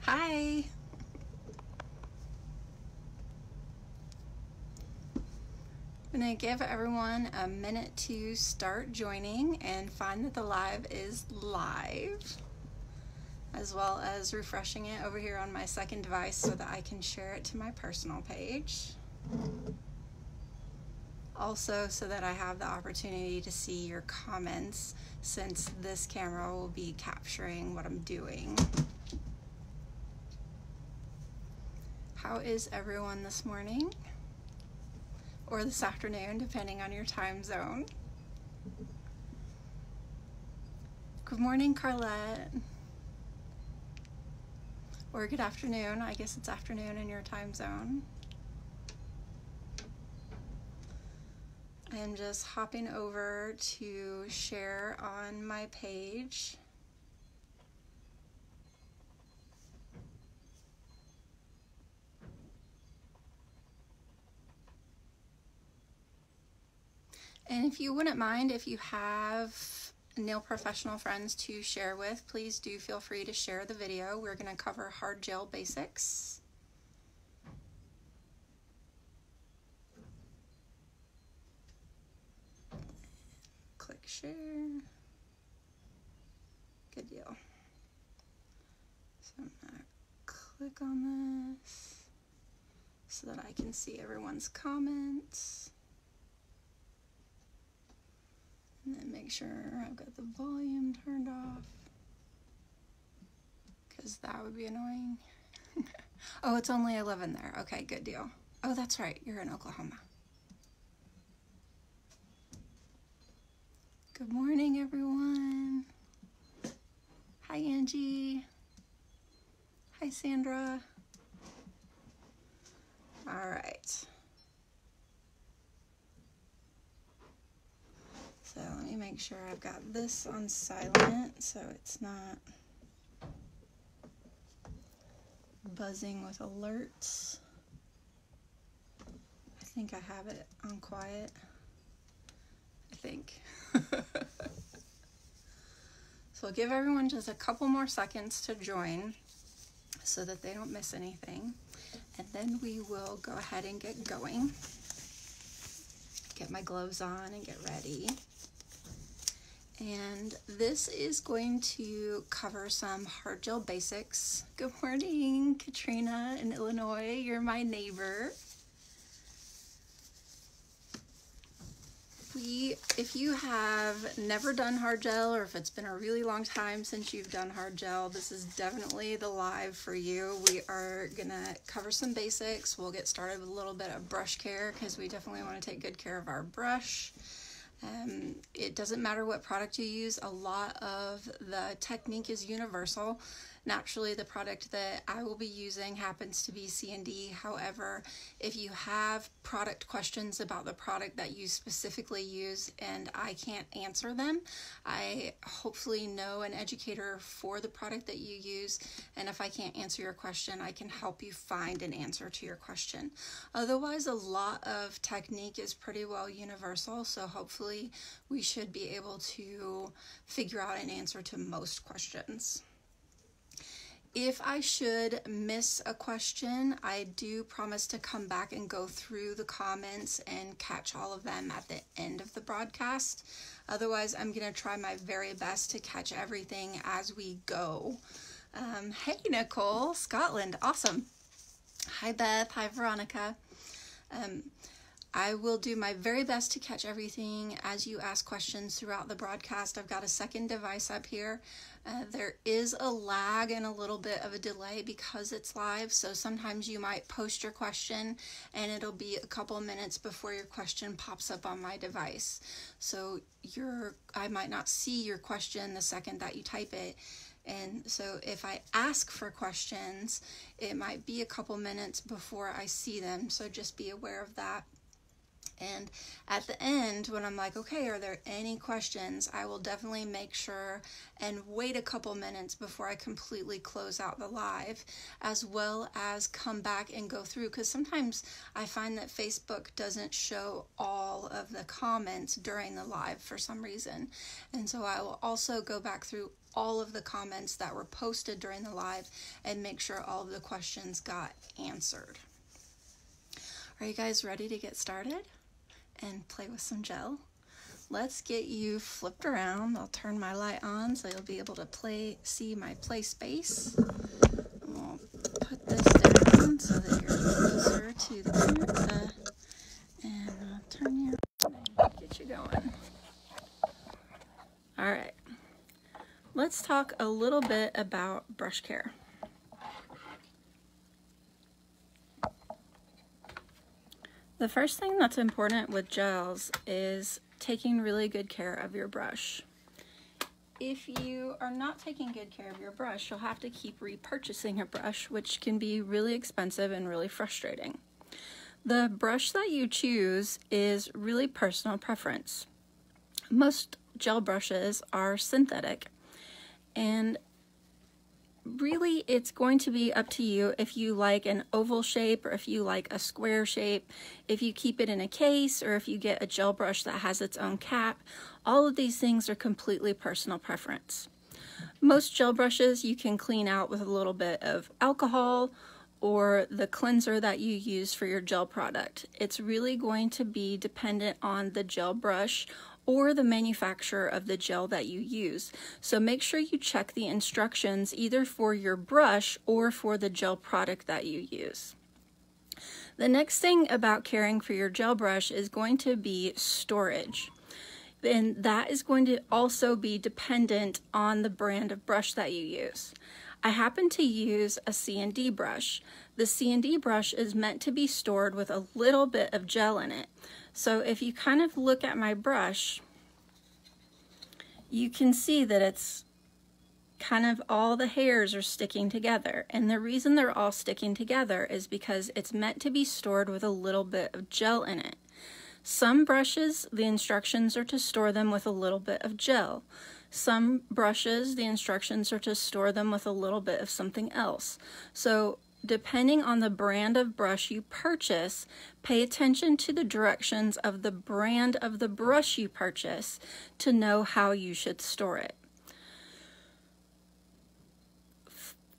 Hi. I'm going to give everyone a minute to start joining and find that the live is live, as well as refreshing it over here on my second device so that I can share it to my personal page. Also, so that I have the opportunity to see your comments, since this camera will be capturing what I'm doing. How is everyone this morning? Or this afternoon, depending on your time zone. Good morning, Carlette. Or good afternoon. I guess it's afternoon in your time zone. I am just hopping over to share on my page. And if you wouldn't mind, if you have nail professional friends to share with, please do feel free to share the video. We're going to cover hard gel basics. Click share. Good deal. So I'm going to click on this so that I can see everyone's comments. And then make sure I've got the volume turned off, because that would be annoying. Oh, it's only 11 there. Okay, good deal. Oh, that's right. You're in Oklahoma. Good morning, everyone. Hi, Angie. Hi, Sandra. All right. So let me make sure I've got this on silent so it's not buzzing with alerts. I think I have it on quiet. I think. So I'll give everyone just a couple more seconds to join so that they don't miss anything. And then we will go ahead and get going. Get my gloves on and get ready. And this is going to cover some hard gel basics. Good morning, Katrina in Illinois. You're my neighbor. If you have never done hard gel, or if it's been a really long time since you've done hard gel, this is definitely the live for you. We are gonna cover some basics. We'll get started with a little bit of brush care, because we definitely want to take good care of our brush. It doesn't matter what product you use. A lot of the technique is universal. Naturally, the product that I will be using happens to be C&D. However, if you have product questions about the product that you specifically use and I can't answer them, I hopefully know an educator for the product that you use, and if I can't answer your question, I can help you find an answer to your question. Otherwise, a lot of technique is pretty well universal, so hopefully we should be able to figure out an answer to most questions. If I should miss a question, I do promise to come back and go through the comments and catch all of them at the end of the broadcast. Otherwise, I'm going to try my very best to catch everything as we go. Hey, Nicole, Scotland, awesome. Hi, Beth. Hi, Veronica. I will do my very best to catch everything as you ask questions throughout the broadcast. I've got a second device up here. There is a lag and a little bit of a delay because it's live, so sometimes you might post your question and it'll be a couple minutes before your question pops up on my device. So I might not see your question the second that you type it. And so if I ask for questions, it might be a couple minutes before I see them, so just be aware of that. And at the end, when I'm like, okay, are there any questions, I will definitely make sure and wait a couple minutes before I completely close out the live, as well as come back and go through, because sometimes I find that Facebook doesn't show all of the comments during the live for some reason. And so I will also go back through all of the comments that were posted during the live and make sure all of the questions got answered. Are you guys ready to get started and play with some gel? Let's get you flipped around. I'll turn my light on so you'll be able to see my play space. We'll put this down so that you're closer to the camera. And I'll turn you around and get you going. All right. Let's talk a little bit about brush care. The first thing that's important with gels is taking really good care of your brush. If you are not taking good care of your brush, you'll have to keep repurchasing a brush, which can be really expensive and really frustrating. The brush that you choose is really personal preference. Most gel brushes are synthetic, and really it's going to be up to you if you like an oval shape or if you like a square shape, if you keep it in a case or if you get a gel brush that has its own cap. All of these things are completely personal preference. Most gel brushes you can clean out with a little bit of alcohol or the cleanser that you use for your gel product. It's really going to be dependent on the gel brush or the manufacturer of the gel that you use. So make sure you check the instructions either for your brush or for the gel product that you use. The next thing about caring for your gel brush is going to be storage. And that is going to also be dependent on the brand of brush that you use. I happen to use a C&D brush. The C&D brush is meant to be stored with a little bit of gel in it. So if you kind of look at my brush, you can see that it's kind of all the hairs are sticking together. And the reason they're all sticking together is because it's meant to be stored with a little bit of gel in it. Some brushes, the instructions are to store them with a little bit of gel. Some brushes, the instructions are to store them with a little bit of something else. So depending on the brand of brush you purchase, pay attention to the directions of the brand of the brush you purchase to know how you should store it.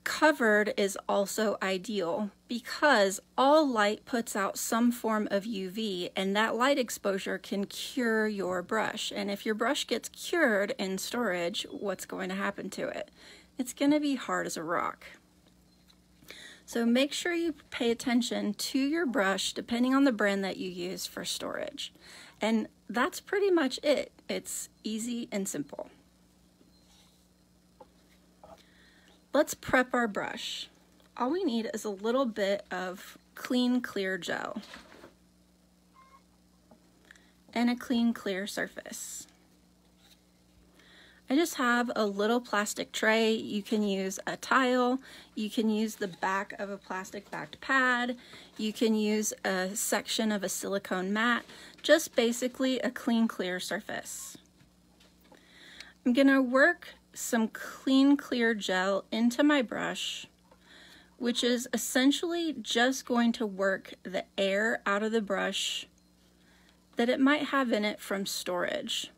Covered is also ideal because all light puts out some form of UV, and that light exposure can cure your brush. And if your brush gets cured in storage, what's going to happen to it? It's going to be hard as a rock. So make sure you pay attention to your brush depending on the brand that you use for storage. And that's pretty much it. It's easy and simple. Let's prep our brush. All we need is a little bit of clean, clear gel and a clean, clear surface. I just have a little plastic tray. You can use a tile, you can use the back of a plastic backed pad, you can use a section of a silicone mat, just basically a clean, clear surface. I'm gonna work some clean, clear gel into my brush, which is essentially just going to work the air out of the brush that it might have in it from storage.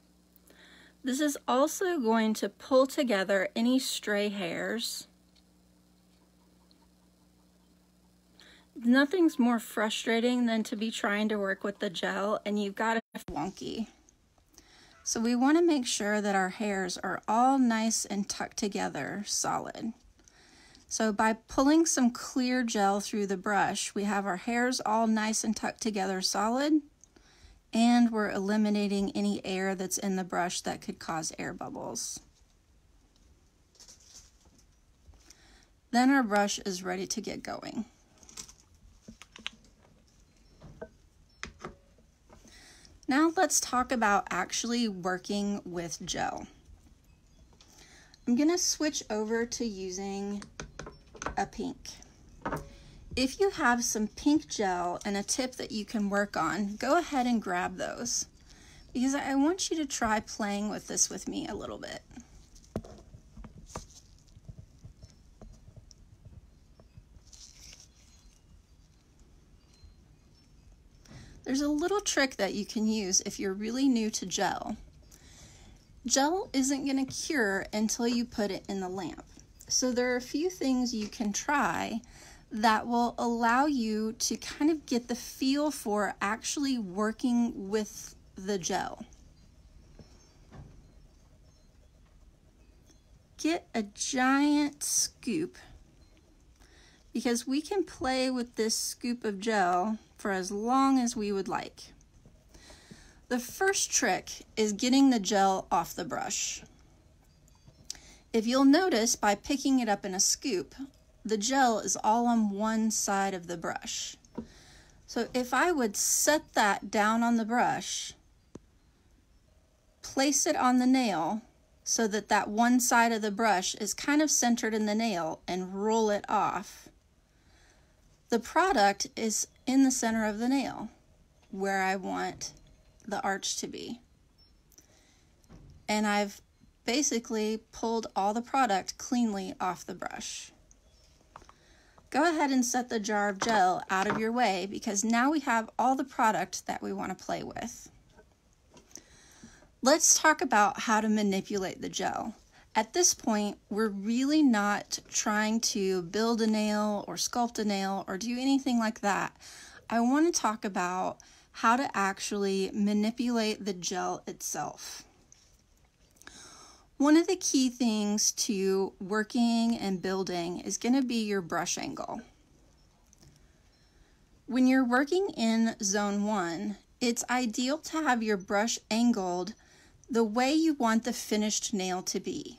This is also going to pull together any stray hairs. Nothing's more frustrating than to be trying to work with the gel and you've got it wonky. So we want to make sure that our hairs are all nice and tucked together, solid. So by pulling some clear gel through the brush, we have our hairs all nice and tucked together, solid. And we're eliminating any air that's in the brush that could cause air bubbles. Then our brush is ready to get going. Now let's talk about actually working with gel. I'm gonna switch over to using a pink. If you have some pink gel and a tip that you can work on, go ahead and grab those because I want you to try playing with this with me a little bit. There's a little trick that you can use if you're really new to gel. Gel isn't going to cure until you put it in the lamp. So there are a few things you can try that will allow you to kind of get the feel for actually working with the gel. Get a giant scoop, because we can play with this scoop of gel for as long as we would like. The first trick is getting the gel off the brush. If you'll notice, by picking it up in a scoop, the gel is all on one side of the brush. So if I would set that down on the brush, place it on the nail so that that one side of the brush is kind of centered in the nail, and roll it off, the product is in the center of the nail where I want the arch to be. And I've basically pulled all the product cleanly off the brush. Go ahead and set the jar of gel out of your way, because now we have all the product that we want to play with. Let's talk about how to manipulate the gel. At this point, we're really not trying to build a nail or sculpt a nail or do anything like that. I want to talk about how to actually manipulate the gel itself. One of the key things to working and building is going to be your brush angle. When you're working in zone 1, it's ideal to have your brush angled the way you want the finished nail to be.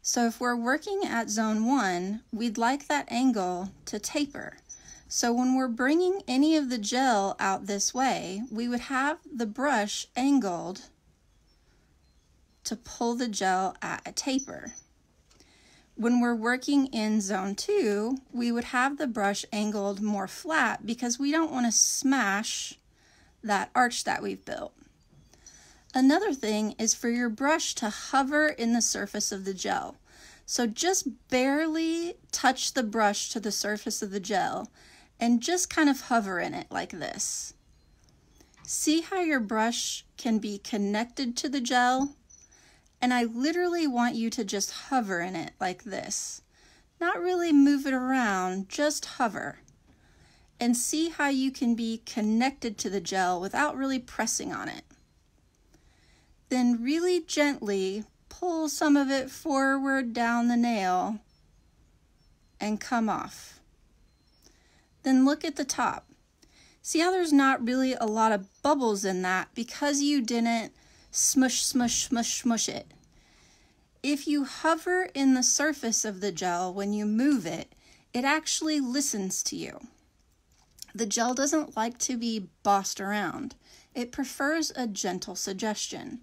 So if we're working at zone 1, we'd like that angle to taper. So when we're bringing any of the gel out this way, we would have the brush angled to pull the gel at a taper. When we're working in zone 2, we would have the brush angled more flat, because we don't want to smash that arch that we've built. Another thing is for your brush to hover in the surface of the gel. So just barely touch the brush to the surface of the gel and just kind of hover in it like this. See how your brush can be connected to the gel? And I literally want you to just hover in it like this. Not really move it around, just hover. And see how you can be connected to the gel without really pressing on it. Then really gently pull some of it forward down the nail and come off. Then look at the top. See how there's not really a lot of bubbles in that, because you didn't smush, smush, smush, smush it. If you hover in the surface of the gel when you move it, it actually listens to you. The gel doesn't like to be bossed around. It prefers a gentle suggestion.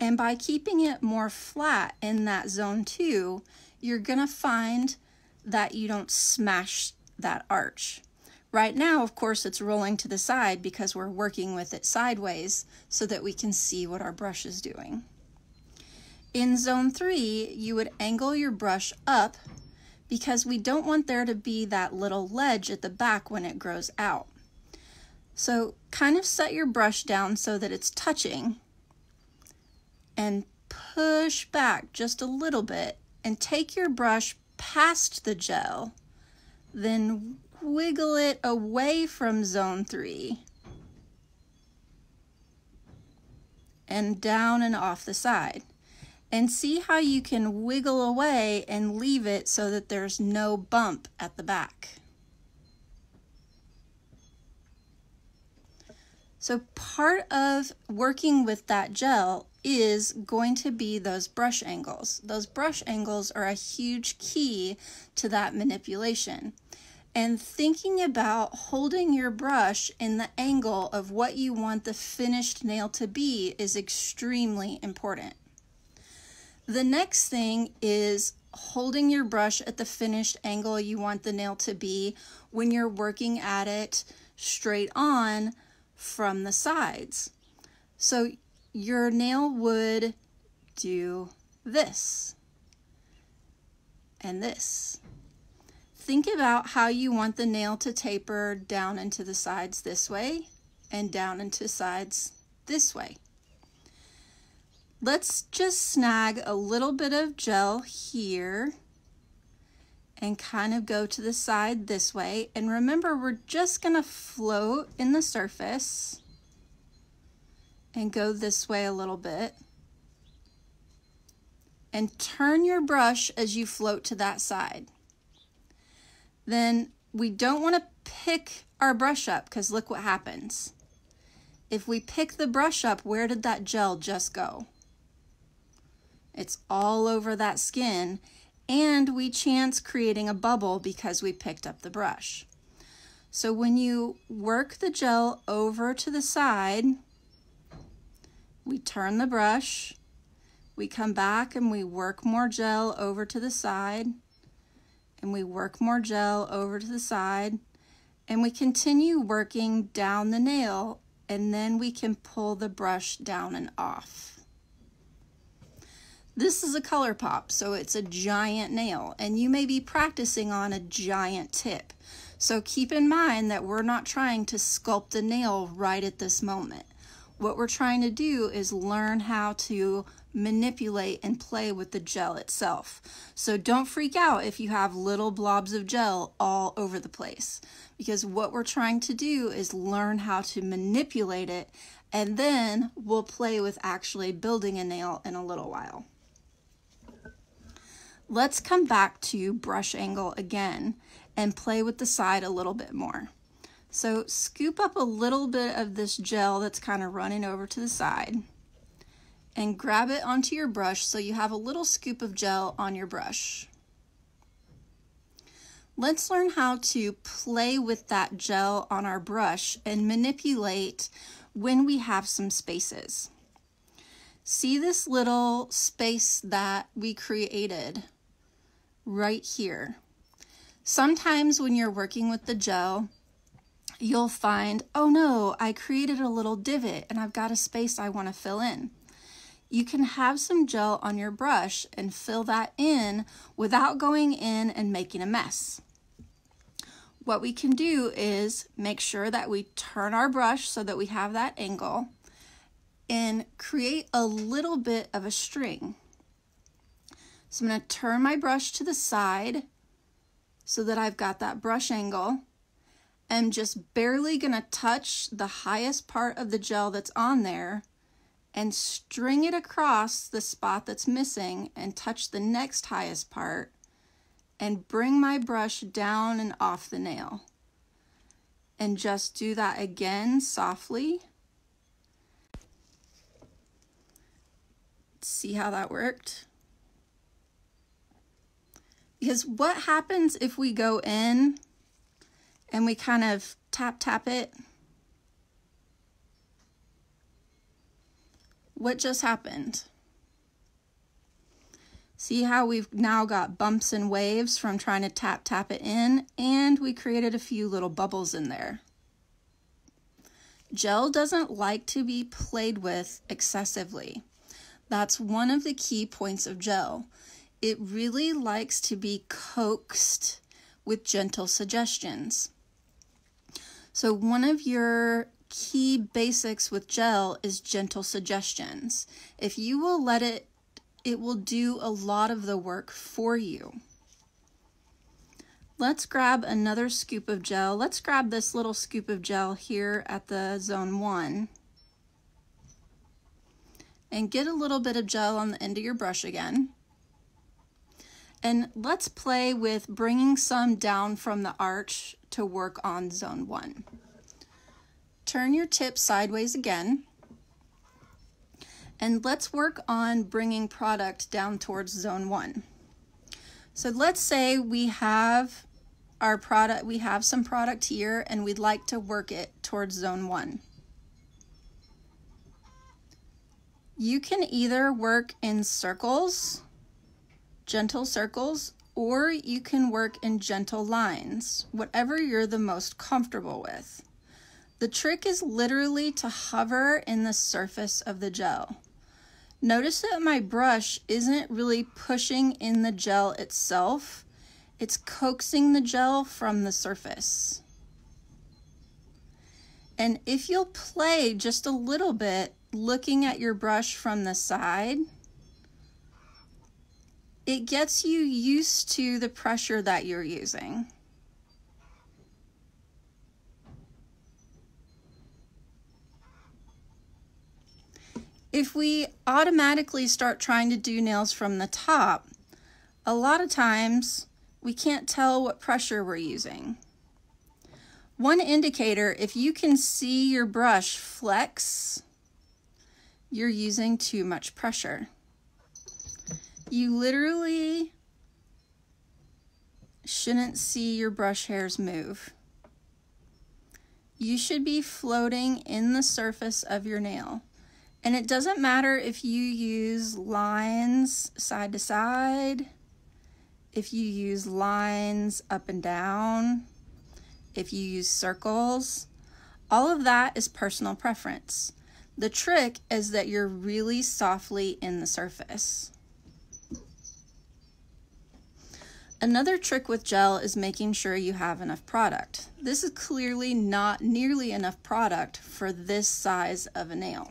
And by keeping it more flat in that zone 2, you're gonna find that you don't smash that arch. Right now, of course, it's rolling to the side because we're working with it sideways so that we can see what our brush is doing. In zone 3, you would angle your brush up, because we don't want there to be that little ledge at the back when it grows out. So kind of set your brush down so that it's touching, and push back just a little bit and take your brush past the gel, then wiggle it away from zone 3 and down and off the side. And see how you can wiggle away and leave it so that there's no bump at the back. So part of working with that gel is going to be those brush angles. Those brush angles are a huge key to that manipulation. And thinking about holding your brush in the angle of what you want the finished nail to be is extremely important. The next thing is holding your brush at the finished angle you want the nail to be when you're working at it straight on from the sides. So your nail would do this and this. Think about how you want the nail to taper down into the sides this way and down into sides this way. Let's just snag a little bit of gel here and kind of go to the side this way. And remember, we're just gonna float in the surface and go this way a little bit. And turn your brush as you float to that side. Then we don't wanna pick our brush up, because look what happens. If we pick the brush up, where did that gel just go? It's all over that skin, and we chance creating a bubble because we picked up the brush. So when you work the gel over to the side, we turn the brush, we come back and we work more gel over to the side, and we work more gel over to the side, and we continue working down the nail, and then we can pull the brush down and off. This is a Colorpop, so it's a giant nail, and you may be practicing on a giant tip. So keep in mind that we're not trying to sculpt a nail right at this moment. What we're trying to do is learn how to manipulate and play with the gel itself. So don't freak out if you have little blobs of gel all over the place, because what we're trying to do is learn how to manipulate it, and then we'll play with actually building a nail in a little while. Let's come back to brush angle again and play with the side a little bit more. So scoop up a little bit of this gel that's kind of running over to the side and grab it onto your brush so you have a little scoop of gel on your brush. Let's learn how to play with that gel on our brush and manipulate when we have some spaces. See this little space that we created right here? Sometimes when you're working with the gel, you'll find, oh no, I created a little divot and I've got a space I want to fill in. You can have some gel on your brush and fill that in without going in and making a mess. What we can do is make sure that we turn our brush so that we have that angle and create a little bit of a string. So I'm going to turn my brush to the side so that I've got that brush angle. I'm just barely going to touch the highest part of the gel that's on there and string it across the spot that's missing and touch the next highest part and bring my brush down and off the nail. And just do that again softly. See how that worked? Because what happens if we go in and we kind of tap it? What just happened? See how we've now got bumps and waves from trying to tap it in, and we created a few little bubbles in there. Gel doesn't like to be played with excessively. That's one of the key points of gel. It really likes to be coaxed with gentle suggestions. So one of your key basics with gel is gentle suggestions. If you will let it, it will do a lot of the work for you. Let's grab another scoop of gel. Let's grab this little scoop of gel here at the zone 1. And get a little bit of gel on the end of your brush again. And let's play with bringing some down from the arch to work on zone 1. Turn your tip sideways again. And let's work on bringing product down towards zone 1. So let's say we have our product, we have some product here and we'd like to work it towards zone 1. You can either work in circles, gentle circles, or you can work in gentle lines, whatever you're the most comfortable with. The trick is literally to hover in the surface of the gel. Notice that my brush isn't really pushing in the gel itself. It's coaxing the gel from the surface. And if you'll play just a little bit, looking at your brush from the side, it gets you used to the pressure that you're using. If we automatically start trying to do nails from the top, a lot of times we can't tell what pressure we're using. One indicator, if you can see your brush flex, you're using too much pressure. You literally shouldn't see your brush hairs move. You should be floating in the surface of your nail. And it doesn't matter if you use lines side to side, if you use lines up and down, if you use circles, all of that is personal preference. The trick is that you're really softly in the surface. Another trick with gel is making sure you have enough product. This is clearly not nearly enough product for this size of a nail.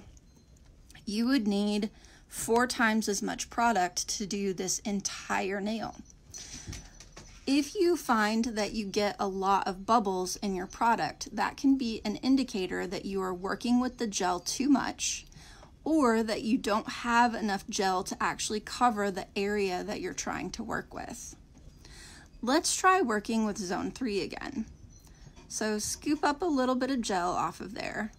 You would need 4 times as much product to do this entire nail. If you find that you get a lot of bubbles in your product, that can be an indicator that you are working with the gel too much, or that you don't have enough gel to actually cover the area that you're trying to work with. Let's try working with zone 3 again. So scoop up a little bit of gel off of there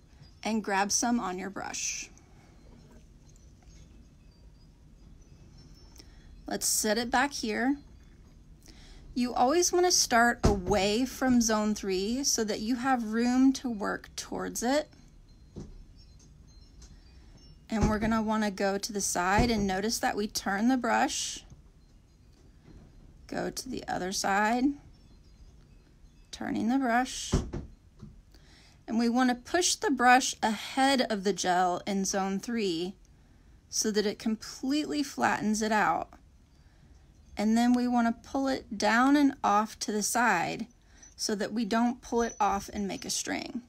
and grab some on your brush. Let's set it back here. You always want to start away from zone 3 so that you have room to work towards it. And we're going to want to go to the side and notice that we turn the brush, go to the other side, turning the brush, and we want to push the brush ahead of the gel in zone 3 so that it completely flattens it out. And then we want to pull it down and off to the side so that we don't pull it off and make a string.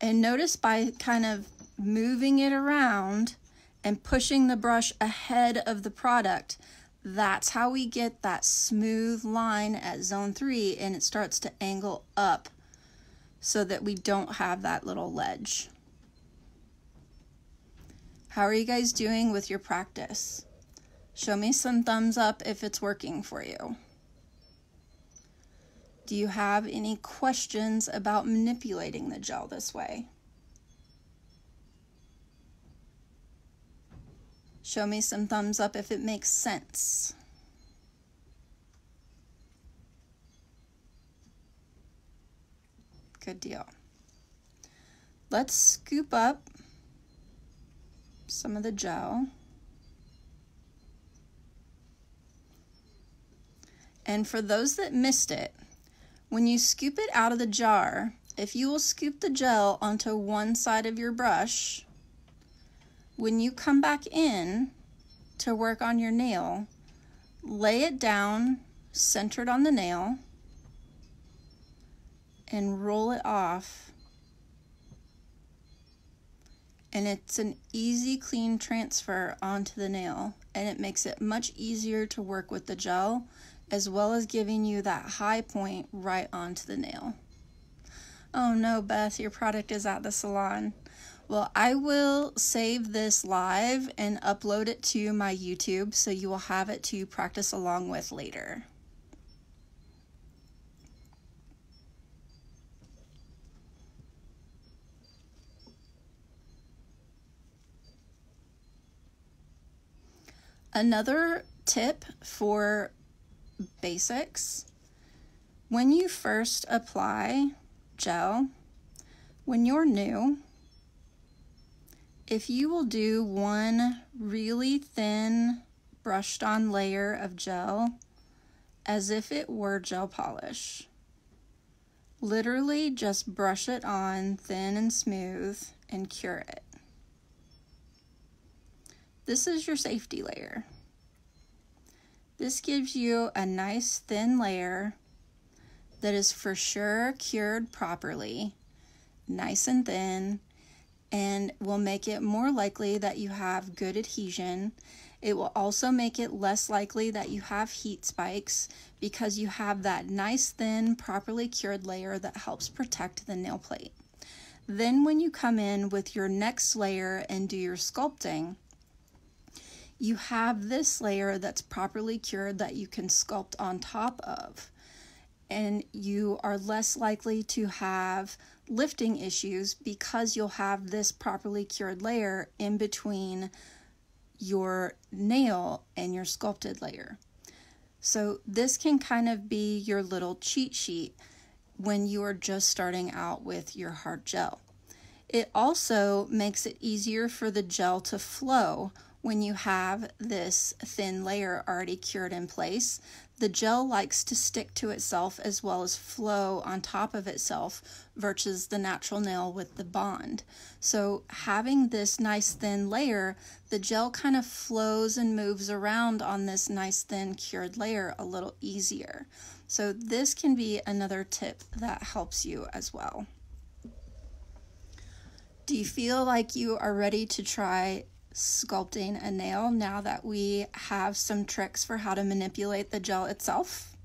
And notice by kind of moving it around and pushing the brush ahead of the product, that's how we get that smooth line at zone 3, and it starts to angle up so that we don't have that little ledge. How are you guys doing with your practice? Show me some thumbs up if it's working for you. Do you have any questions about manipulating the gel this way? Show me some thumbs up if it makes sense. Good deal. Let's scoop up some of the gel. And for those that missed it, when you scoop it out of the jar, if you will scoop the gel onto one side of your brush, when you come back in to work on your nail, lay it down centered on the nail and roll it off. And it's an easy, clean transfer onto the nail, and it makes it much easier to work with the gel, as well as giving you that high point right onto the nail. Oh no, Beth, your product is at the salon. Well, I will save this live and upload it to my YouTube so you will have it to practice along with later. Another tip for basics: when you first apply gel, when you're new, if you will do one really thin brushed on layer of gel as if it were gel polish, literally just brush it on thin and smooth and cure it. This is your safety layer. This gives you a nice thin layer that is for sure cured properly, nice and thin, and will make it more likely that you have good adhesion. It will also make it less likely that you have heat spikes because you have that nice thin properly cured layer that helps protect the nail plate. Then when you come in with your next layer and do your sculpting, you have this layer that's properly cured that you can sculpt on top of, and you are less likely to have lifting issues because you'll have this properly cured layer in between your nail and your sculpted layer. So this can kind of be your little cheat sheet when you are just starting out with your hard gel. It also makes it easier for the gel to flow when you have this thin layer already cured in place. The gel likes to stick to itself as well as flow on top of itself versus the natural nail with the bond. So having this nice thin layer, the gel kind of flows and moves around on this nice thin cured layer a little easier. So this can be another tip that helps you as well. Do you feel like you are ready to try sculpting a nail now that we have some tricks for how to manipulate the gel itself?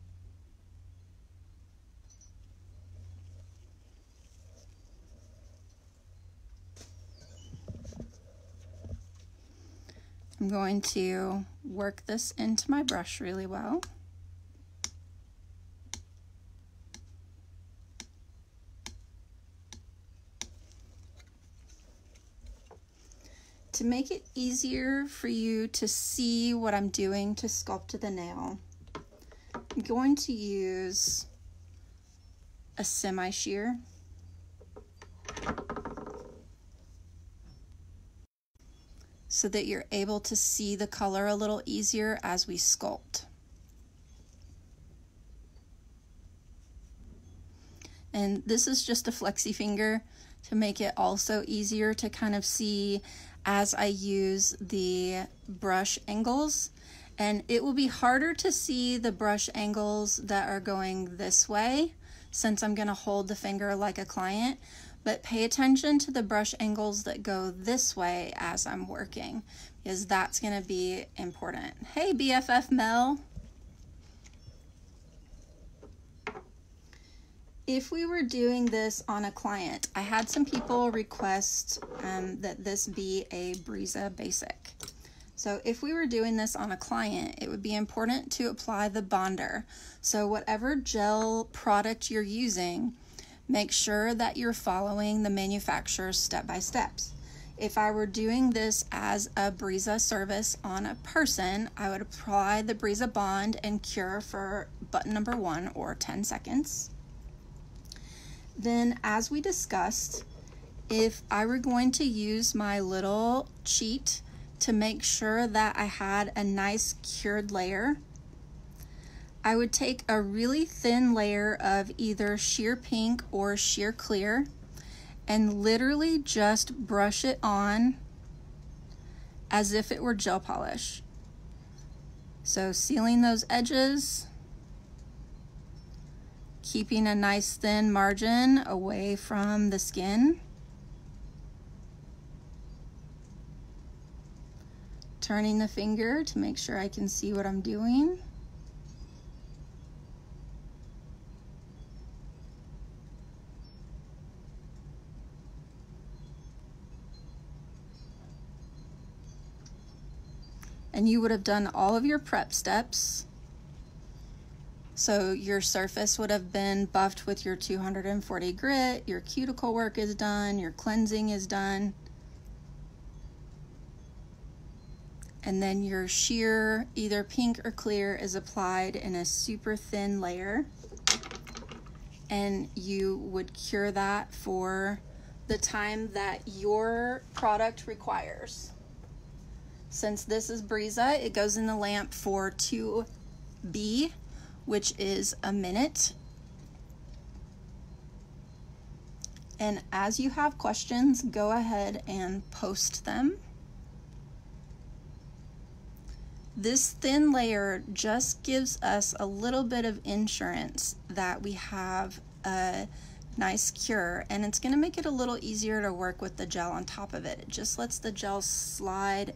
I'm going to work this into my brush really well. To make it easier for you to see what I'm doing to sculpt the nail, I'm going to use a semi-shear. So that you're able to see the color a little easier as we sculpt. And this is just a flexi finger to make it also easier to kind of see as I use the brush angles. And it will be harder to see the brush angles that are going this way since I'm going to hold the finger like a client, but pay attention to the brush angles that go this way as I'm working, because that's going to be important. Hey BFF Mel. If we were doing this on a client, I had some people request that this be a Brisa basic. So if we were doing this on a client, it would be important to apply the bonder. So whatever gel product you're using, make sure that you're following the manufacturer's step-by-steps. If I were doing this as a Brisa service on a person, I would apply the Brisa bond and cure for button number 1 or 10 seconds. Then, as we discussed, if I were going to use my little cheat to make sure that I had a nice cured layer, I would take a really thin layer of either sheer pink or sheer clear and literally just brush it on as if it were gel polish. So sealing those edges, keeping a nice thin margin away from the skin. Turning the finger to make sure I can see what I'm doing. And you would have done all of your prep steps. So your surface would have been buffed with your 240 grit, your cuticle work is done, your cleansing is done. And then your sheer, either pink or clear, is applied in a super thin layer. And you would cure that for the time that your product requires. Since this is Brisa, it goes in the lamp for 2B, which is a minute. And as you have questions, go ahead and post them. This thin layer just gives us a little bit of insurance that we have a nice cure, and it's going to make it a little easier to work with the gel on top of it. It just lets the gel slide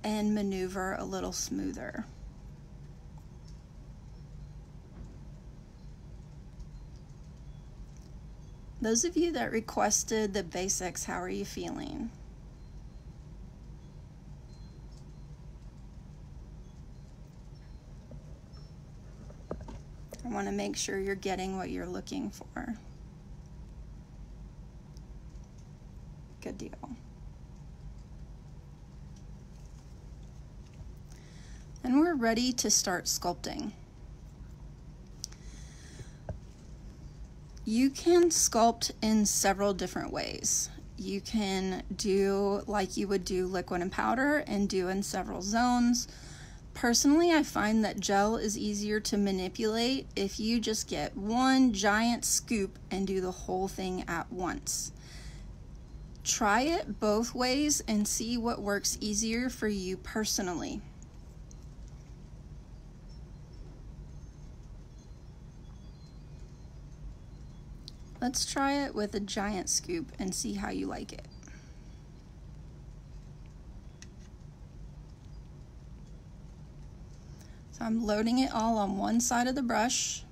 and maneuver a little smoother. Those of you that requested the basics, how are you feeling? I want to make sure you're getting what you're looking for. Good deal. And we're ready to start sculpting. You can sculpt in several different ways. You can do like you would do liquid and powder and do in several zones. Personally, I find that gel is easier to manipulate if you just get one giant scoop and do the whole thing at once. Try it both ways and see what works easier for you personally. Let's try it with a giant scoop and see how you like it. So I'm loading it all on one side of the brush,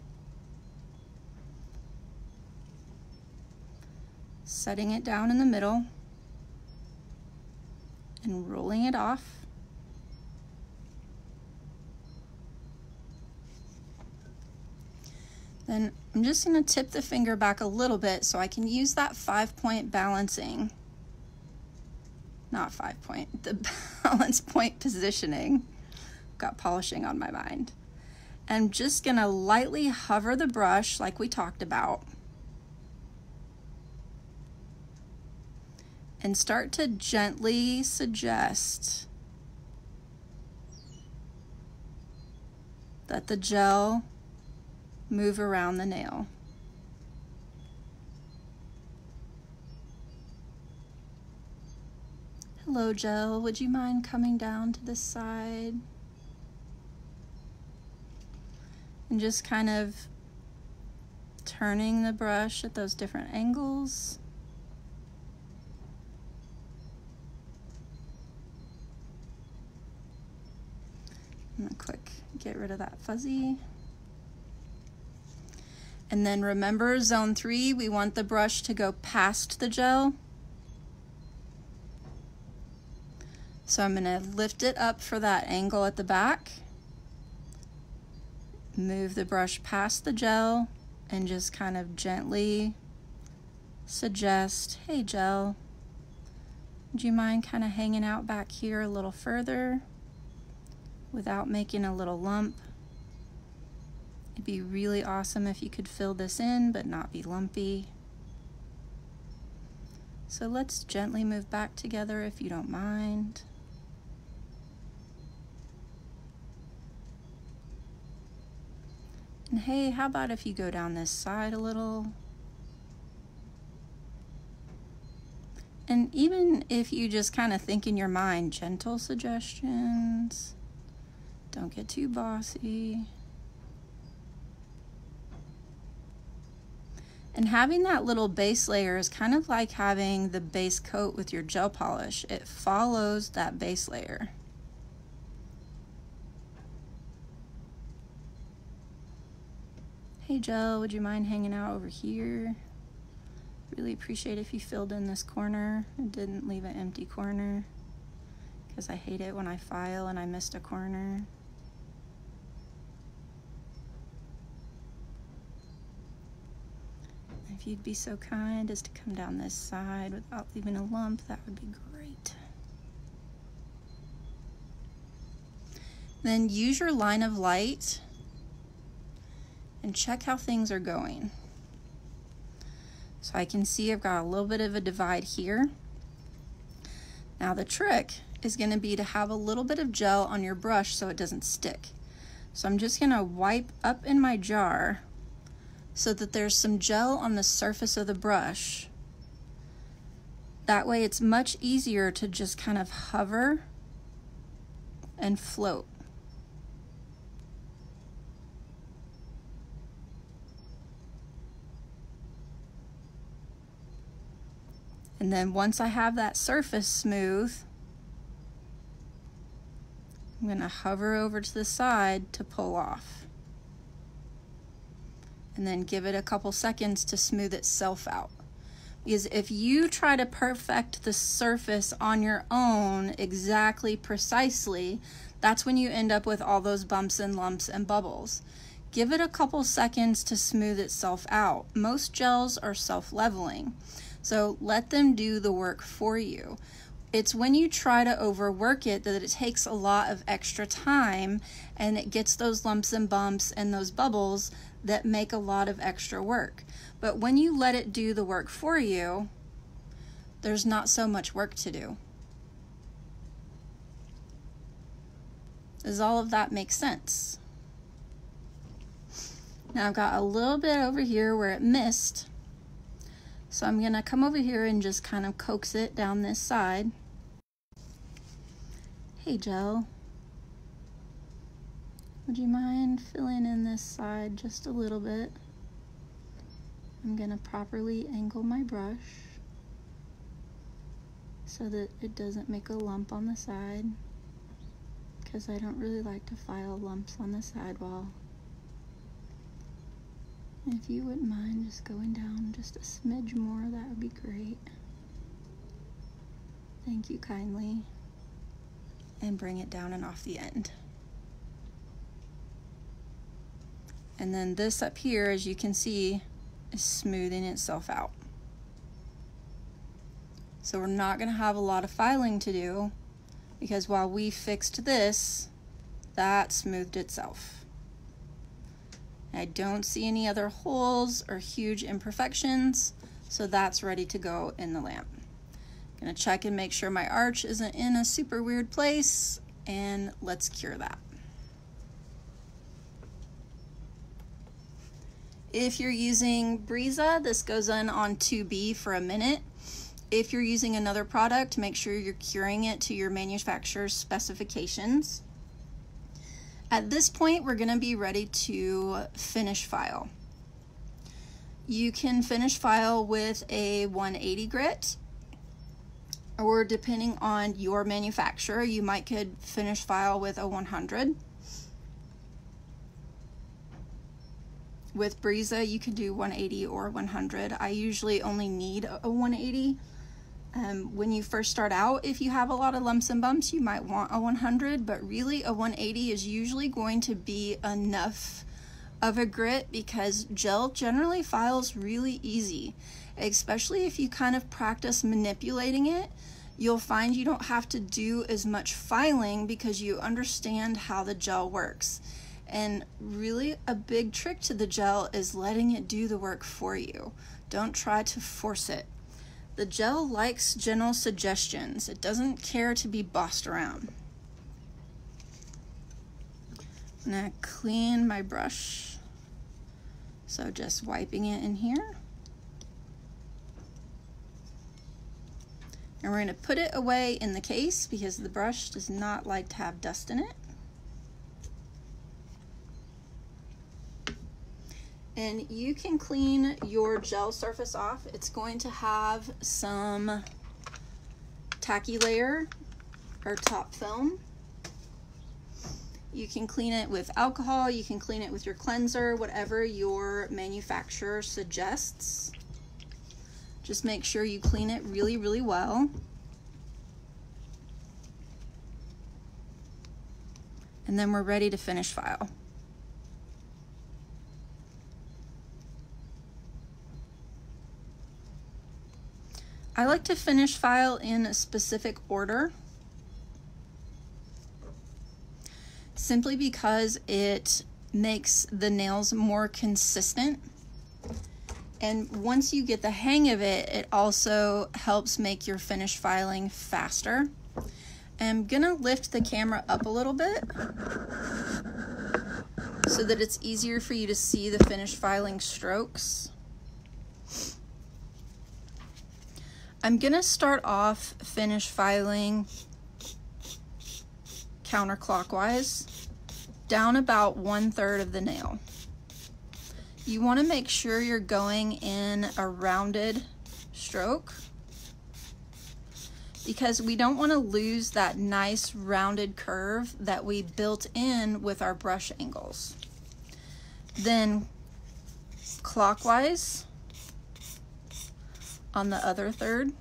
setting it down in the middle, and rolling it off. Then I'm just going to tip the finger back a little bit so I can use that 5-point balancing. Not 5-point, the balance point positioning. Got polishing on my mind. I'm just going to lightly hover the brush like we talked about. And start to gently suggest that the gel move around the nail. Hello, gel. Would you mind coming down to this side? And just kind of turning the brush at those different angles. I'm gonna quick get rid of that fuzzy. And then remember, zone 3, we want the brush to go past the gel. So I'm gonna lift it up for that angle at the back, move the brush past the gel, and just kind of gently suggest, hey gel, would you mind kind of hanging out back here a little further without making a little lump? It'd be really awesome if you could fill this in but not be lumpy. So let's gently move back together if you don't mind. And hey, how about if you go down this side a little? And even if you just kind of think in your mind, gentle suggestions, don't get too bossy. And having that little base layer is kind of like having the base coat with your gel polish. It follows that base layer. Hey gel, would you mind hanging out over here? Really appreciate if you filled in this corner and didn't leave an empty corner, because I hate it when I file and I missed a corner. If you'd be so kind as to come down this side without leaving a lump, that would be great. Then use your line of light and check how things are going. So I can see I've got a little bit of a divide here. Now the trick is going to be to have a little bit of gel on your brush so it doesn't stick. So I'm just going to wipe up in my jar so that there's some gel on the surface of the brush. That way it's much easier to just kind of hover and float. And then once I have that surface smooth, I'm going to hover over to the side to pull off. And then give it a couple seconds to smooth itself out. Because if you try to perfect the surface on your own exactly precisely, that's when you end up with all those bumps and lumps and bubbles. Give it a couple seconds to smooth itself out. Most gels are self-leveling, so let them do the work for you. It's when you try to overwork it that it takes a lot of extra time and it gets those lumps and bumps and those bubbles that make a lot of extra work. But when you let it do the work for you, there's not so much work to do. Does all of that make sense? Now I've got a little bit over here where it missed, so I'm gonna come over here and just kind of coax it down this side. Hey gel, would you mind filling in this side just a little bit? I'm gonna properly angle my brush so that it doesn't make a lump on the side, because I don't really like to file lumps on the sidewall. If you wouldn't mind just going down just a smidge more, that would be great. Thank you kindly. And bring it down and off the end. And then this up here, as you can see, is smoothing itself out. So we're not going to have a lot of filing to do, because while we fixed this, that smoothed itself. I don't see any other holes or huge imperfections, so that's ready to go in the lamp. I'm gonna check and make sure my arch isn't in a super weird place, and let's cure that. If you're using Breeza, this goes in on 2B for a minute. If you're using another product, make sure you're curing it to your manufacturer's specifications. At this point, we're gonna be ready to finish file. You can finish file with a 180 grit, or depending on your manufacturer, you might could finish file with a 100. With Breeza, you could do 180 or 100. I usually only need a 180. When you first start out, if you have a lot of lumps and bumps, you might want a 100, but really a 180 is usually going to be enough of a grit, because gel generally files really easy, especially if you kind of practice manipulating it. You'll find you don't have to do as much filing because you understand how the gel works. And really a big trick to the gel is letting it do the work for you. Don't try to force it. The gel likes gentle suggestions. It doesn't care to be bossed around. I'm gonna clean my brush. So just wiping it in here. And we're gonna put it away in the case because the brush does not like to have dust in it. And you can clean your gel surface off. It's going to have some tacky layer or top film. You can clean it with alcohol, you can clean it with your cleanser, whatever your manufacturer suggests. Just make sure you clean it really, really well. And then we're ready to finish file. I like to finish file in a specific order, simply because it makes the nails more consistent. And once you get the hang of it, it also helps make your finish filing faster. I'm gonna lift the camera up a little bit so that it's easier for you to see the finish filing strokes. I'm gonna start off finish filing counterclockwise down about 1/3 of the nail. You want to make sure you're going in a rounded stroke. because we don't want to lose that nice rounded curve that we built in with our brush angles. Then clockwise on the other third.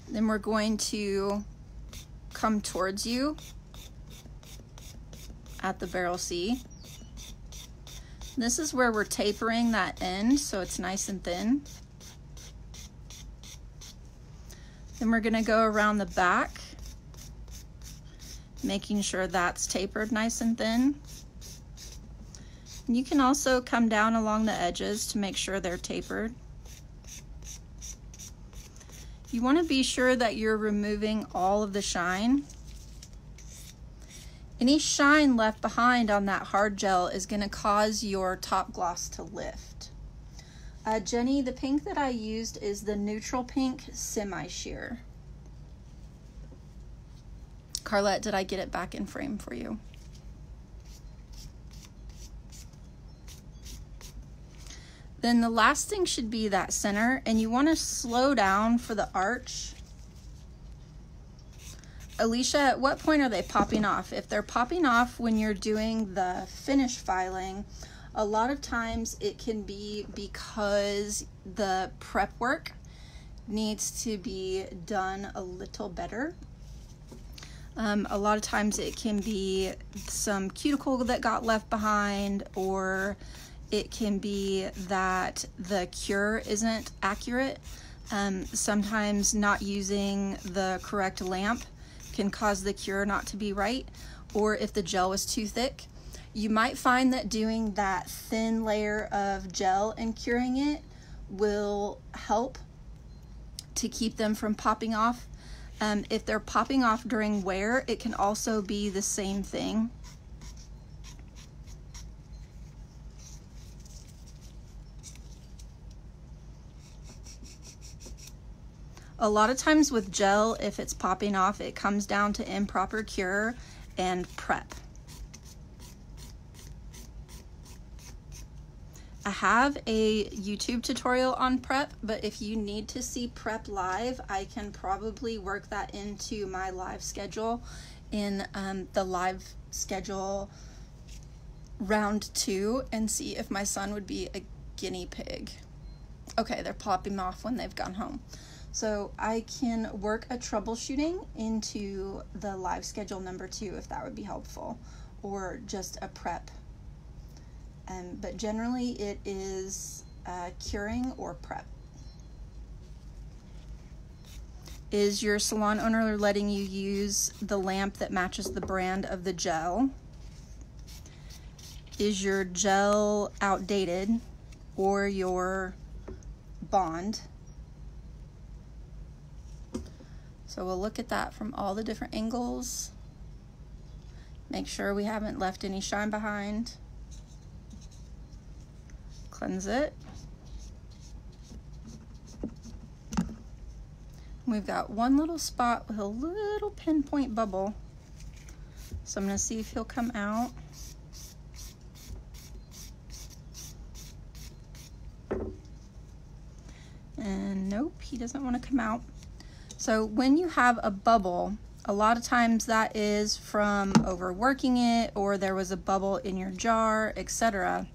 Then we're going to come towards you at the barrel C. This is where we're tapering that end so it's nice and thin. Then we're going to go around the back, making sure that's tapered nice and thin. And you can also come down along the edges to make sure they're tapered. You want to be sure that you're removing all of the shine. Any shine left behind on that hard gel is going to cause your top gloss to lift. Jenny, the pink that I used is the neutral pink semi-sheer. Carlette, did I get it back in frame for you? Then the last thing should be that center, and you want to slow down for the arch. Alicia, at what point are they popping off? If they're popping off when you're doing the finish filing, a lot of times it can be because the prep work needs to be done a little better. A lot of times it can be some cuticle that got left behind, or it can be that the cure isn't accurate. Sometimes not using the correct lamp can cause the cure not to be right, or if the gel was too thick. You might find that doing that thin layer of gel and curing it will help to keep them from popping off. If they're popping off during wear, it can also be the same thing. A lot of times with gel, if it's popping off, it comes down to improper cure and prep. I have a YouTube tutorial on prep, but if you need to see prep live, I can probably work that into my live schedule in the live schedule round 2 and see if my son would be a guinea pig. Okay, they're popping off when they've gone home. So I can work a troubleshooting into the live schedule number 2 if that would be helpful, or just a prep. But generally it is curing or prep. Is your salon owner letting you use the lamp that matches the brand of the gel? Is your gel outdated, or your bond? So we'll look at that from all the different angles. Make sure we haven't left any shine behind. Cleanse it. We've got one little spot with a little pinpoint bubble. So I'm going to see if he'll come out. And nope, he doesn't want to come out. So when you have a bubble, a lot of times that is from overworking it, or there was a bubble in your jar, etc.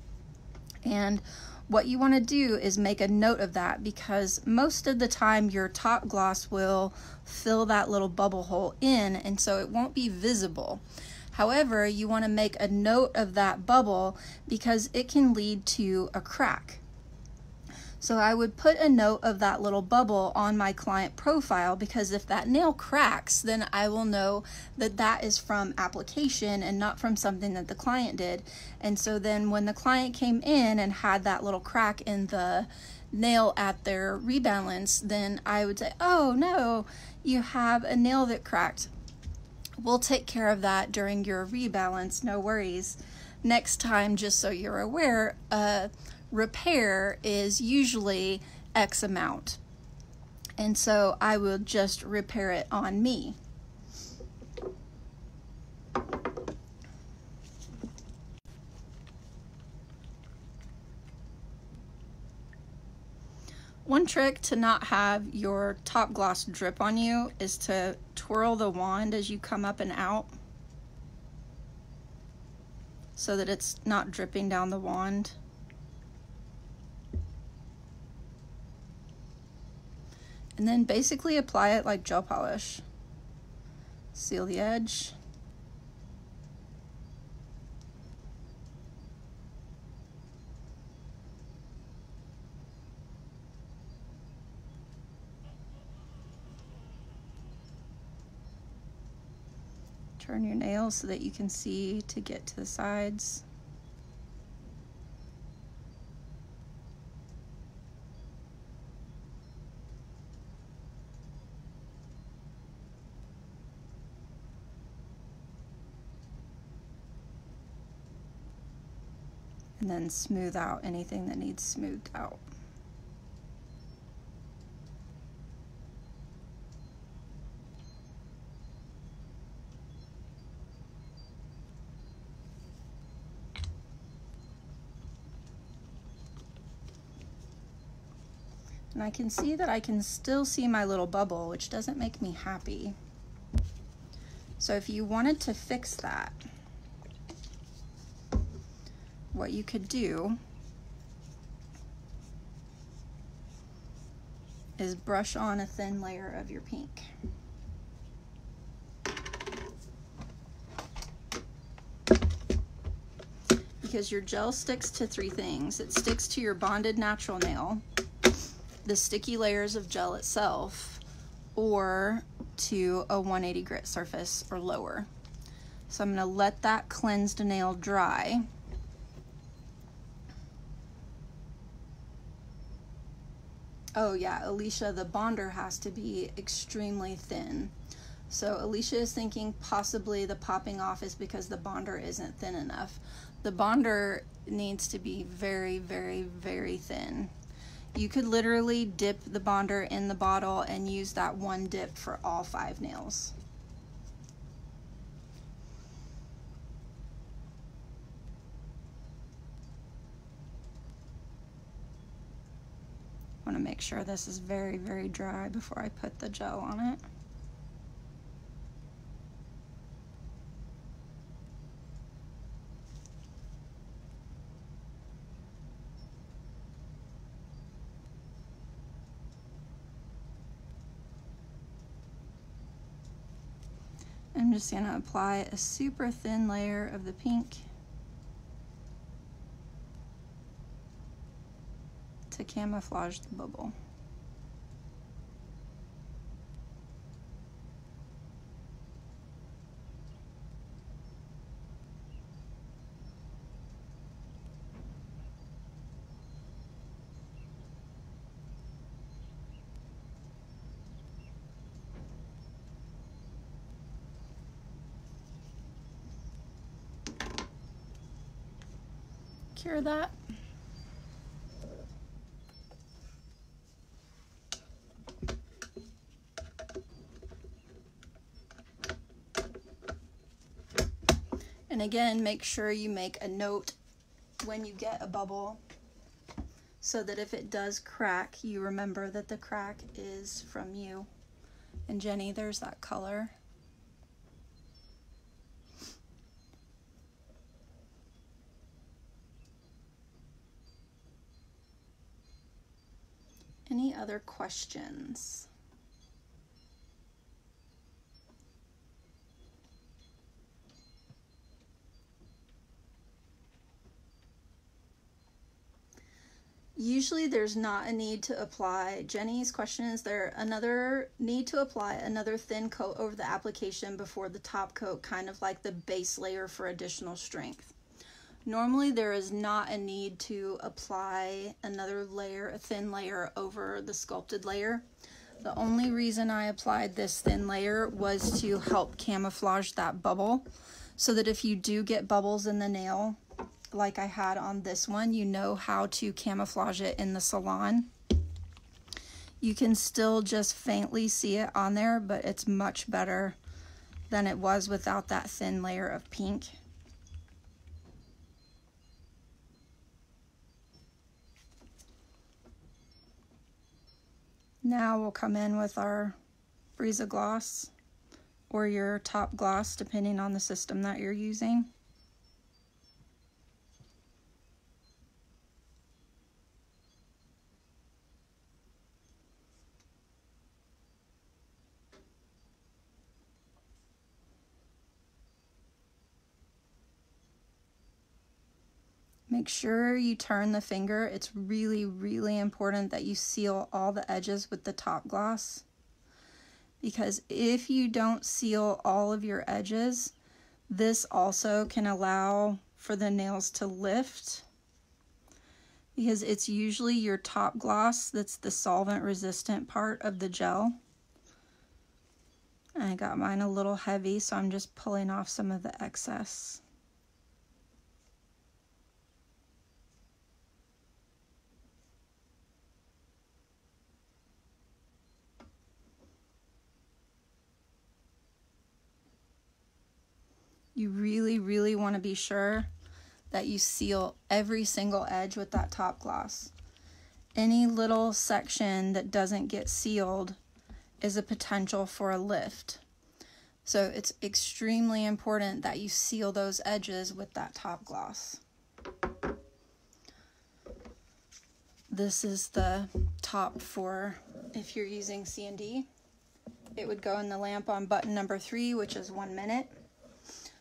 And what you want to do is make a note of that, because most of the time your top gloss will fill that little bubble hole in, and so it won't be visible. However, you want to make a note of that bubble because it can lead to a crack. So I would put a note of that little bubble on my client profile, because if that nail cracks, then I will know that that is from application and not from something that the client did. And so then when the client came in and had that little crack in the nail at their rebalance, then I would say, oh no, you have a nail that cracked. We'll take care of that during your rebalance, no worries. Next time, just so you're aware, repair is usually X amount, and so I will just repair it on me. trick to not have your top gloss drip on you is to twirl the wand as you come up and out so that it's not dripping down the wand. And then basically apply it like gel polish. Seal the edge. Turn your nails so that you can see to get to the sides. And then smooth out anything that needs smoothed out. And I can see that I can still see my little bubble, which doesn't make me happy. So if you wanted to fix that, what you could do is brush on a thin layer of your pink. Because your gel sticks to three things. It sticks to your bonded natural nail, the sticky layers of gel itself, or to a 180 grit surface or lower. So I'm going to let that cleansed nail dry. Oh yeah, Alicia, the bonder has to be extremely thin. So Alicia is thinking possibly the popping off is because the bonder isn't thin enough. The bonder needs to be very, very, very thin. You could literally dip the bonder in the bottle and use that one dip for all 5 nails. I want to make sure this is very, very dry before I put the gel on it. I'm just going to apply a super thin layer of the pink to camouflage the bubble. Cure that. And again, make sure you make a note when you get a bubble so that if it does crack, you remember that the crack is from you. And Jenny, there's that color. Any other questions? Usually there's not a need to apply. Jenny's question is there another need to apply another thin coat over the application before the top coat, kind of like the base layer for additional strength? Normally there is not a need to apply another layer, a thin layer over the sculpted layer. The only reason I applied this thin layer was to help camouflage that bubble so that if you do get bubbles in the nail, like I had on this one, you know how to camouflage it in the salon. You can still just faintly see it on there, but it's much better than it was without that thin layer of pink. Now we'll come in with our Brisa gloss or your top gloss, depending on the system that you're using. Make sure you turn the finger. It's really, really important that you seal all the edges with the top gloss, because if you don't seal all of your edges, this also can allow for the nails to lift, because it's usually your top gloss that's the solvent resistant part of the gel. I got mine a little heavy, so I'm just pulling off some of the excess. You really, really want to be sure that you seal every single edge with that top gloss. Any little section that doesn't get sealed is a potential for a lift. So it's extremely important that you seal those edges with that top gloss. This is the top for if you're using C&D. It would go in the lamp on button number 3, which is 1 minute.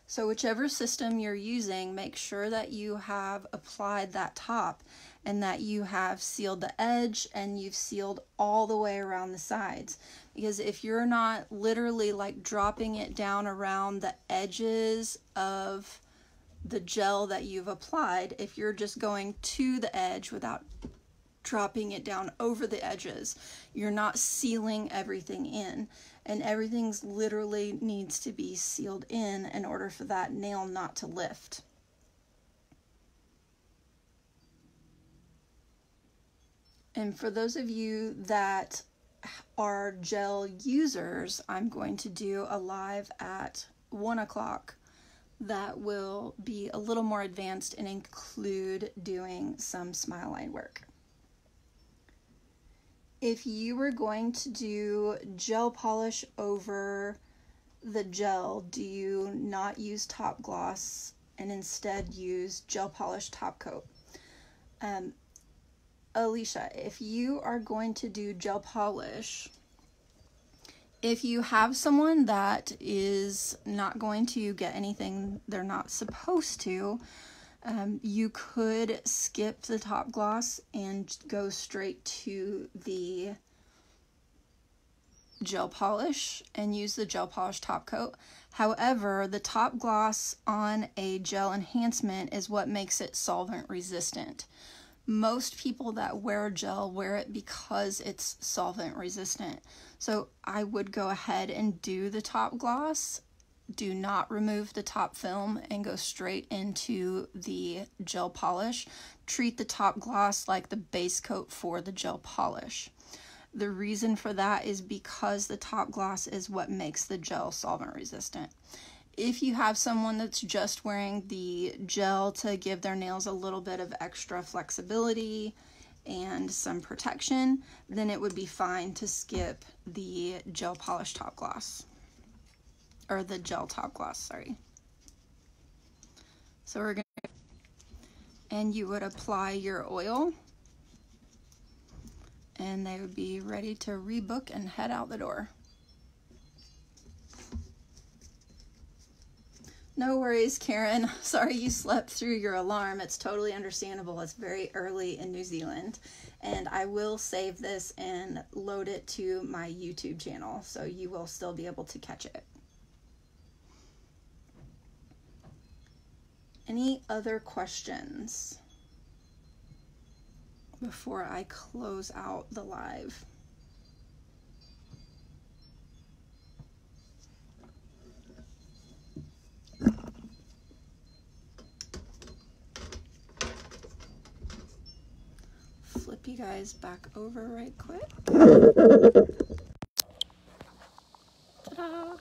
So whichever system you're using, make sure that you have applied that top and that you have sealed the edge and you've sealed all the way around the sides. Because if you're not literally like dropping it down around the edges of the gel that you've applied, if you're just going to the edge without dropping it down over the edges, you're not sealing everything in. And everything's literally needs to be sealed in order for that nail not to lift. And for those of you that are gel users, I'm going to do a live at 1 o'clock that will be a little more advanced and include doing some smile line work. If you were going to do gel polish over the gel, do you not use top gloss and instead use gel polish top coat? Alicia, if you are going to do gel polish, if you have someone that is not going to get anything they're not supposed to, you could skip the top gloss and go straight to the gel polish and use the gel polish top coat. However, the top gloss on a gel enhancement is what makes it solvent resistant. Most people that wear gel wear it because it's solvent resistant. So I would go ahead and do the top gloss. Do not remove the top film and go straight into the gel polish. Treat the top gloss like the base coat for the gel polish. The reason for that is because the top gloss is what makes the gel solvent resistant. If you have someone that's just wearing the gel to give their nails a little bit of extra flexibility and some protection, then it would be fine to skip the gel polish top gloss. Or the gel top gloss, sorry. So we're going to, and you would apply your oil, and they would be ready to rebook and head out the door. No worries, Karen. Sorry you slept through your alarm. It's totally understandable. It's very early in New Zealand. And I will save this and load it to my YouTube channel, so you will still be able to catch it. Any other questions before I close out the live? Flip you guys back over right quick. Ta-da!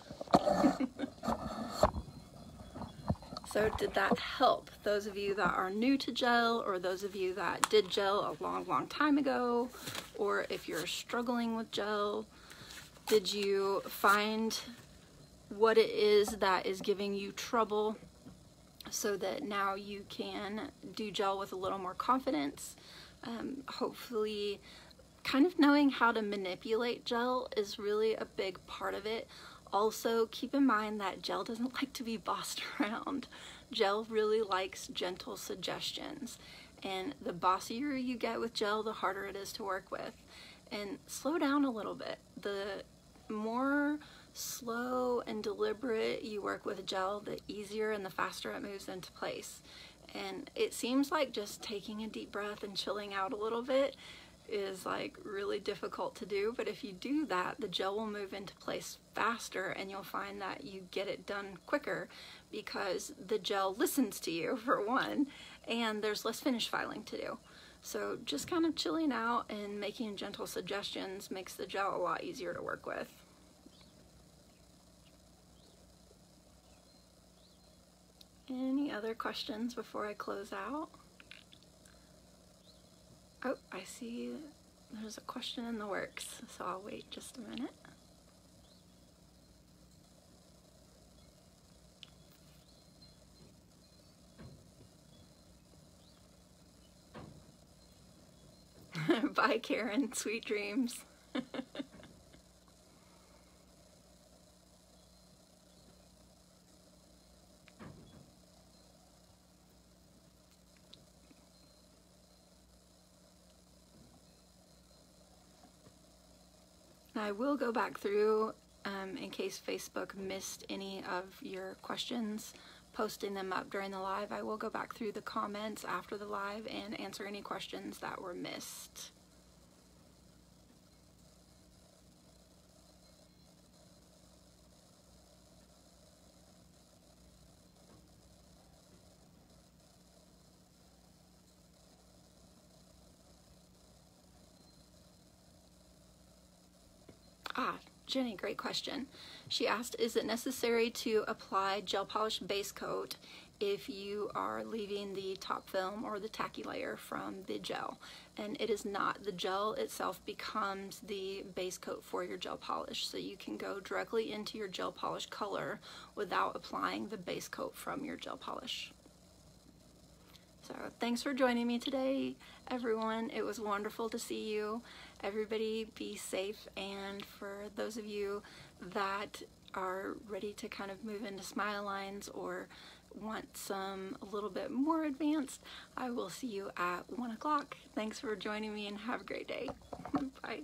So did that help? Those of you that are new to gel, or those of you that did gel a long time ago, or if you're struggling with gel, did you find what it is that is giving you trouble so that now you can do gel with a little more confidence? Hopefully, kind of knowing how to manipulate gel is really a big part of it. Also, keep in mind that gel doesn't like to be bossed around. Gel really likes gentle suggestions, and the bossier you get with gel, the harder it is to work with. And slow down a little bit. The more slow and deliberate you work with gel, the easier and the faster it moves into place. And it seems like just taking a deep breath and chilling out a little bit is like really difficult to do, but if you do that, the gel will move into place faster, and you'll find that you get it done quicker because the gel listens to you, for one, and there's less finish filing to do. So just kind of chilling out and making gentle suggestions makes the gel a lot easier to work with. Any other questions before I close out? Oh, I see there's a question in the works, so I'll wait just a minute. Bye, Karen. Sweet dreams. I will go back through in case Facebook missed any of your questions, posting them up during the live. I will go back through the comments after the live and answer any questions that were missed. Jenny, great question. She asked, is it necessary to apply gel polish base coat if you are leaving the top film or the tacky layer from the gel? And it is not. The gel itself becomes the base coat for your gel polish, so you can go directly into your gel polish color without applying the base coat from your gel polish. So thanks for joining me today, everyone. It was wonderful to see you. Everybody be safe, and for those of you that are ready to kind of move into smile lines or want some a little bit more advanced, I will see you at 1 o'clock. Thanks for joining me and have a great day. Bye.